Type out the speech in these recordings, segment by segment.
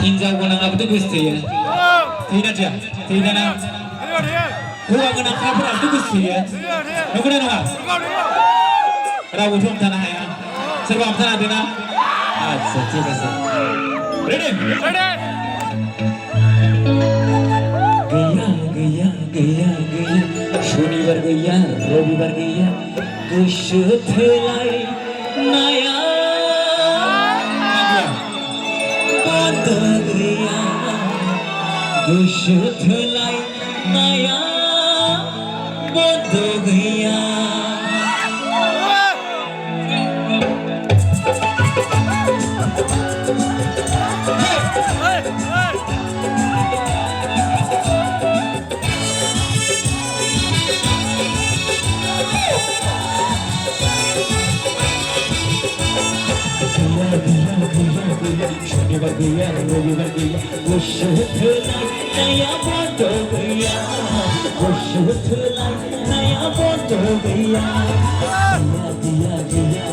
हिन्जाव गोनाङाबोथ' गोसोथोयो थैना थैया थैना हौवा गोनांफ्राबोथ' गोसोथोयो नंगौना नङा रावबोथ' हमथानो हाया सोरबा हमथानो हादोंना आच्छा ठीक আছে रेडी गैया गैया गैया शनिबार गैया रबिबार गैया गोसो थोलायनाया बन्द गैया गोसो थोलायनाया बन्द गैया शनिबार गैया रविबार गैया गोसो थोलायनाया बन्द गैया गोसो थोलायनाया बन्द गैया गैया गैया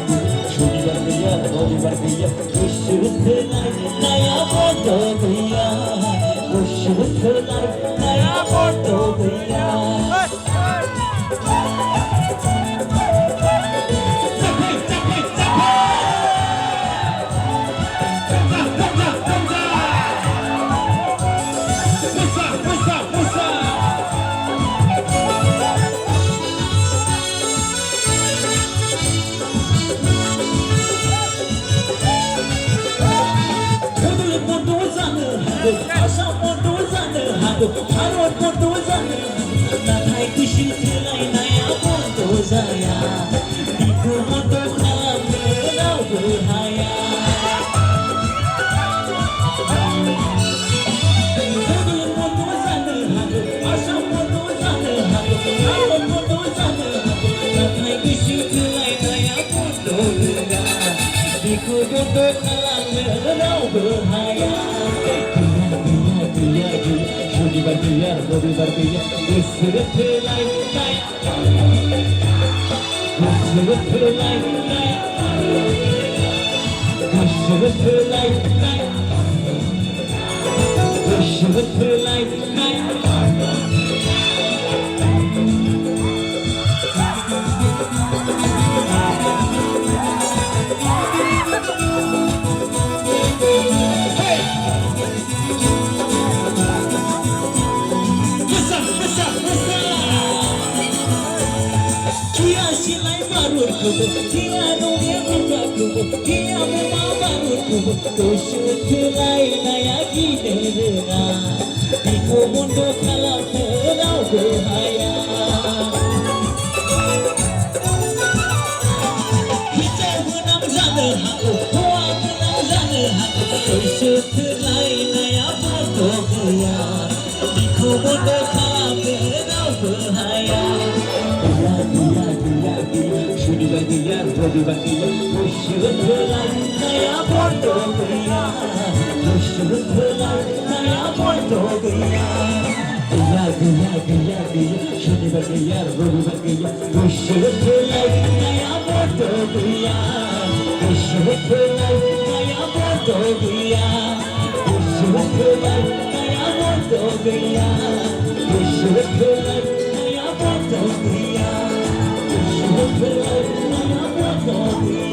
शनिबार गैया रविबार गैया गोसो थोलायनाया बन्द गैया गोसो थोलायनाया बन्द गैया भारत बन्द जानो नाथाय गोसो थोलायनाया बन्द जाया बेखौ बन्द खालामनो रावबो हाया बन्द जानो हागौ आसाम बन्द जानो हागौ भारत बन्द जानो हागौ नाथाय गोसो थोलायनाया बन्द गैया बेखौ बन्द खालामनो रावबो हाया शनिबार गैया रविबार गैया गोसो थोलायनाया गोसो थोलायनाया गोसो थोलायनाया गोसो थोलायनाया Dia dunia berlaku, dia memang berlaku. Gosu thelainaya giderna, iko mundo kalam terau berhaya. Hijau benang zana haku, hoa benang zana haku. Gosu thelainaya berdoa, iko mundo kalam terau berhaya. शनिबार गैया रविबार गैया गोसो थोलायनाया बन्द गैया गोसो थोलायनाया बन्द गैया गैया गैया गैया गैया शनिबार गैया रविबार गैया गोसो थोलायनाया बन्द गैया गोसो थोलायनाया बन्द गैया गोसो थोलायनाया बन्द गैया गोसो थोलायनाया बन्द गैया We'll be right back.